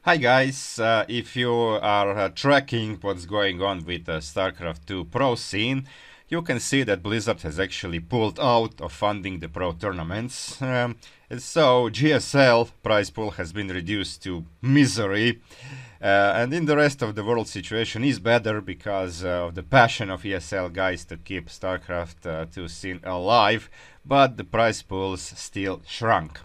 Hi guys, if you are tracking what's going on with the StarCraft 2 Pro scene, you can see that Blizzard has actually pulled out of funding the Pro tournaments. And so GSL prize pool has been reduced to misery. And in the rest of the world situation is better because of the passion of ESL guys to keep StarCraft 2 scene alive, but the prize pools still shrunk.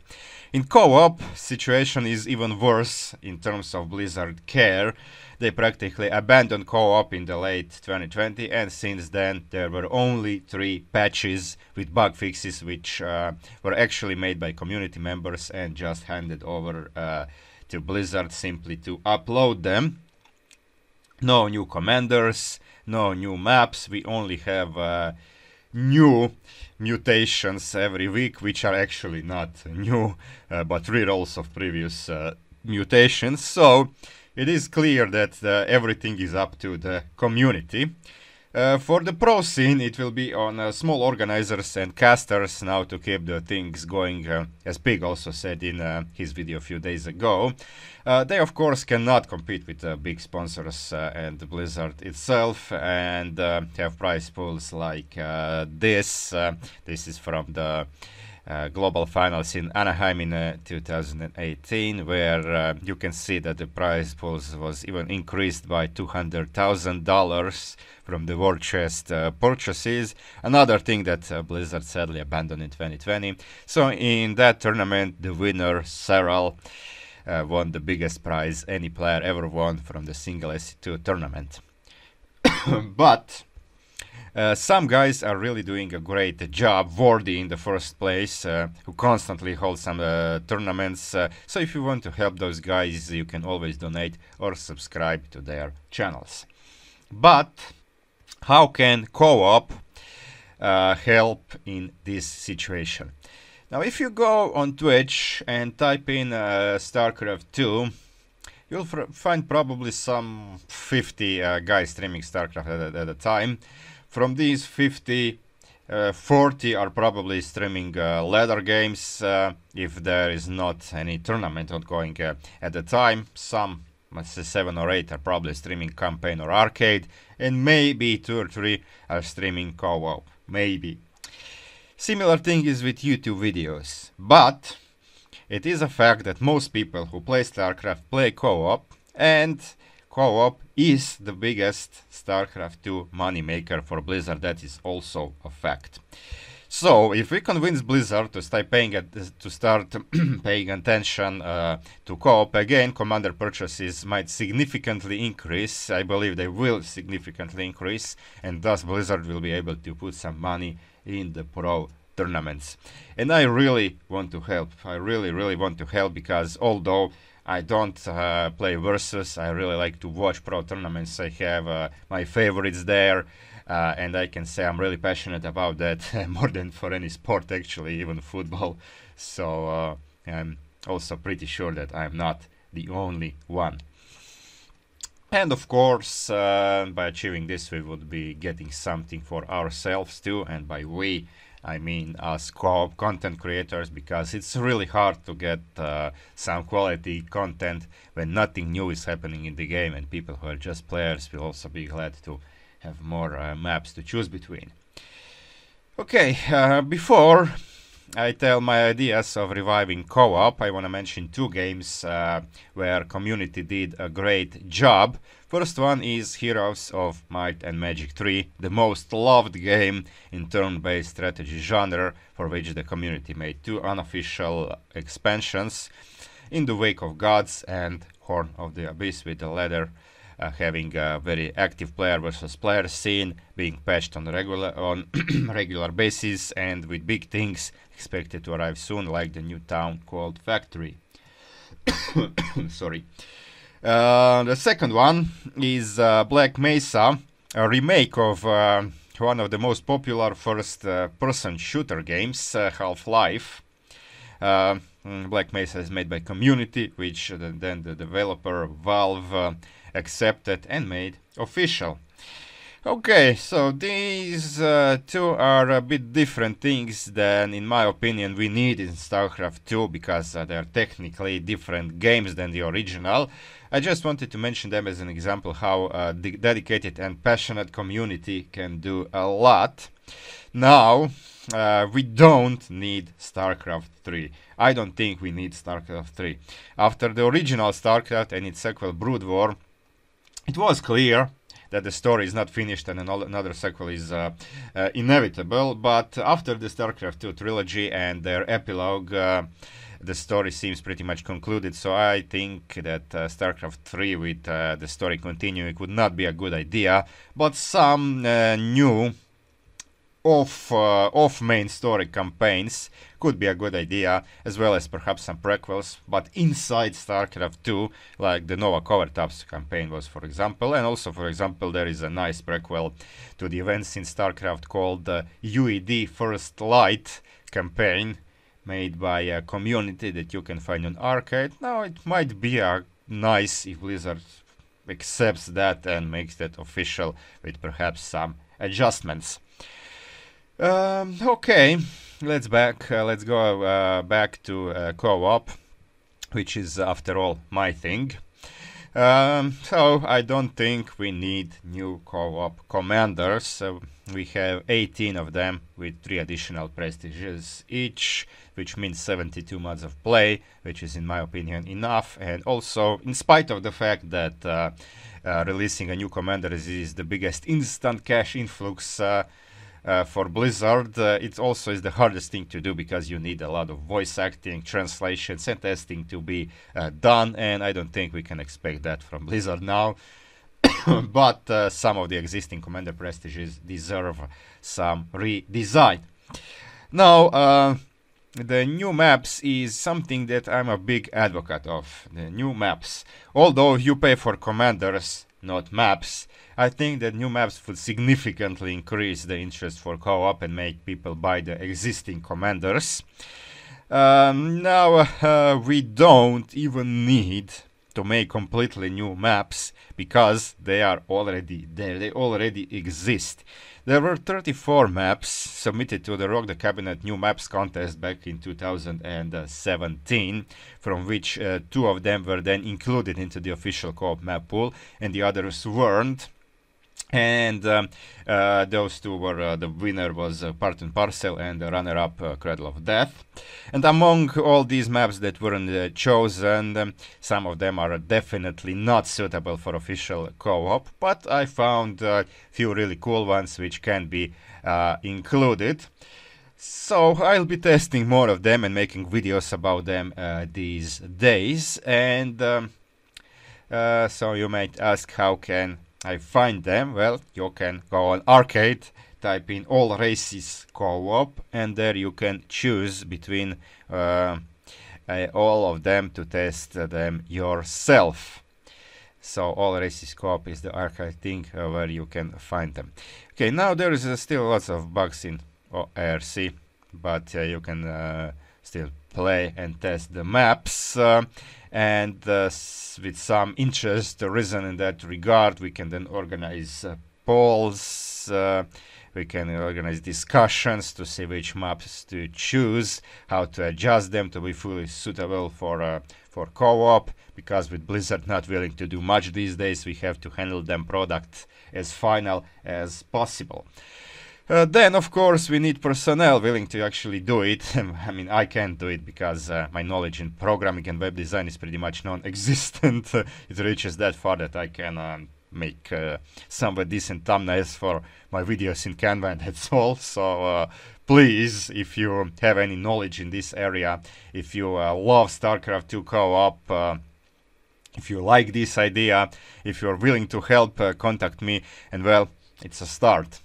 In co-op, situation is even worse in terms of Blizzard care. They practically abandoned co-op in the late 2020, and since then there were only 3 patches with bug fixes which were actually made by community members and just handed over to Blizzard simply to upload them. No new commanders, no new maps, we only have new mutations every week, which are actually not new, but rerolls of previous mutations. So it is clear that everything is up to the community. For the pro scene, it will be on small organizers and casters now to keep the things going, as Pig also said in his video a few days ago. They of course cannot compete with big sponsors and Blizzard itself and have prize pools like this. This is from the global finals in Anaheim in 2018, where you can see that the prize pools was even increased by $200,000 from the war chest purchases. Another thing that Blizzard sadly abandoned in 2020. So in that tournament, the winner, Serral, won the biggest prize any player ever won from the single SC2 tournament. But some guys are really doing a great job. Worthy in the first place, who constantly hold some tournaments. So if you want to help those guys, you can always donate or subscribe to their channels. But how can co-op help in this situation? Now, if you go on Twitch and type in StarCraft 2, you'll find probably some 50 guys streaming StarCraft at a time. From these 50, 40 are probably streaming ladder games if there is not any tournament ongoing at the time. Some, let's say 7 or 8, are probably streaming campaign or arcade, and maybe 2 or 3 are streaming co-op. Maybe. Similar thing is with YouTube videos, but it is a fact that most people who play StarCraft play co-op, and co-op is the biggest StarCraft 2 moneymaker for Blizzard. That is also a fact. So if we convince Blizzard to start paying paying attention to co-op again, commander purchases might significantly increase. I believe they will significantly increase, and thus Blizzard will be able to put some money in the pro tournaments. And I really want to help. I really want to help, because although I don't play versus, I really like to watch pro tournaments. I have my favorites there, and I can say I'm really passionate about that more than for any sport, actually, even football. So I'm also pretty sure that I'm not the only one. And of course, by achieving this, we would be getting something for ourselves too. And by we, I mean us co-op content creators, because it's really hard to get some quality content when nothing new is happening in the game, and people who are just players will also be glad to have more maps to choose between. Okay, before I tell my ideas of reviving co-op, I want to mention 2 games where community did a great job. First one is Heroes of Might and Magic 3, the most loved game in turn-based strategy genre, for which the community made 2 unofficial expansions, In the Wake of Gods and Horn of the Abyss, with the latter having a very active player versus player scene, being patched on regular basis, and with big things expected to arrive soon, like the new town called Factory. Sorry. The second one is Black Mesa, a remake of one of the most popular first-person shooter games, Half-Life. Black Mesa is made by community, which then the developer Valve accepted and made official. Okay, so these two are a bit different things than, in my opinion, we need in StarCraft 2 because they are technically different games than the original. I just wanted to mention them as an example how the dedicated and passionate community can do a lot. Now, we don't need StarCraft 3. I don't think we need StarCraft 3. After the original StarCraft and its sequel Brood War, it was clear that the story is not finished and another sequel is inevitable, but after the StarCraft 2 trilogy and their epilogue, the story seems pretty much concluded, so I think that StarCraft 3 with the story continuing would not be a good idea, but some new off main story campaigns could be a good idea, as well as perhaps some prequels, but inside StarCraft 2, like the Nova Covertops campaign was, for example, and also, for example, there is a nice prequel to the events in StarCraft called the UED First Light campaign, made by a community that you can find on Arcade. Now, it might be nice if Blizzard accepts that and makes that official with perhaps some adjustments. Okay, let's go back to co-op, which is after all my thing. So I don't think we need new co-op commanders. We have 18 of them with 3 additional prestiges each, which means 72 months of play, which is in my opinion enough. And also, in spite of the fact that releasing a new commander is the biggest instant cash influx for Blizzard, it also is the hardest thing to do because you need a lot of voice acting, translations and testing to be done, and I don't think we can expect that from Blizzard now. But some of the existing commander prestiges deserve some redesign. Now, the new maps is something that I'm a big advocate of. The new maps. Although you pay for commanders, not maps, I think that new maps would significantly increase the interest for co-op and make people buy the existing commanders. Now, we don't even need to make completely new maps because they are already there. They already exist. There were 34 maps submitted to the Rock the Cabinet New Maps contest back in 2017, from which 2 of them were then included into the official co-op map pool and the others weren't. And those 2 were, the winner was Part and Parcel and the runner-up Cradle of Death. And among all these maps that weren't chosen, some of them are definitely not suitable for official co-op, but I found a few really cool ones which can be included. So I'll be testing more of them and making videos about them these days. And so you might ask, how can I find them? Well, you can go on Arcade, type in all races co-op, and there you can choose between all of them to test them yourself. So all races co-op is the Arcade thing where you can find them. Okay, now there is still lots of bugs in ARC, but you can still play and test the maps. And with some interest arisen in that regard, we can then organize polls, we can organize discussions to see which maps to choose, how to adjust them to be fully suitable for co-op, because with Blizzard not willing to do much these days, we have to handle them product as final as possible. Then, of course, we need personnel willing to actually do it. I mean, I can't do it because my knowledge in programming and web design is pretty much non-existent. It reaches that far that I can make somewhat decent thumbnails for my videos in Canva, and that's all. So please, if you have any knowledge in this area, if you love StarCraft 2 co-op, if you like this idea, if you're willing to help, contact me, and well, it's a start.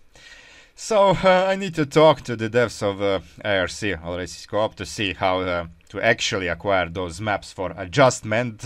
So I need to talk to the devs of ARC, All Races Co-op, to see how to actually acquire those maps for adjustment.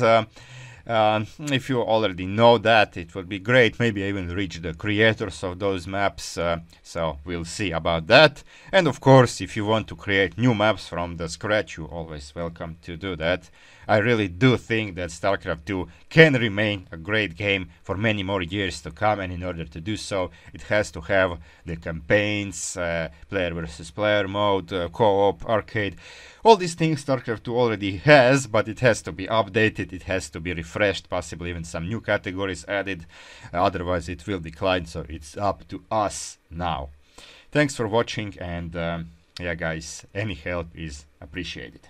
If you already know that, it would be great. Maybe I even reach the creators of those maps, so we'll see about that. And of course, if you want to create new maps from the scratch, you're always welcome to do that. I really do think that StarCraft 2 can remain a great game for many more years to come, and in order to do so, it has to have the campaigns, player versus player mode, co-op, arcade. All these things StarCraft 2 already has, but it has to be updated, it has to be refreshed, possibly even some new categories added, otherwise it will decline, so it's up to us now. Thanks for watching, and yeah guys, any help is appreciated.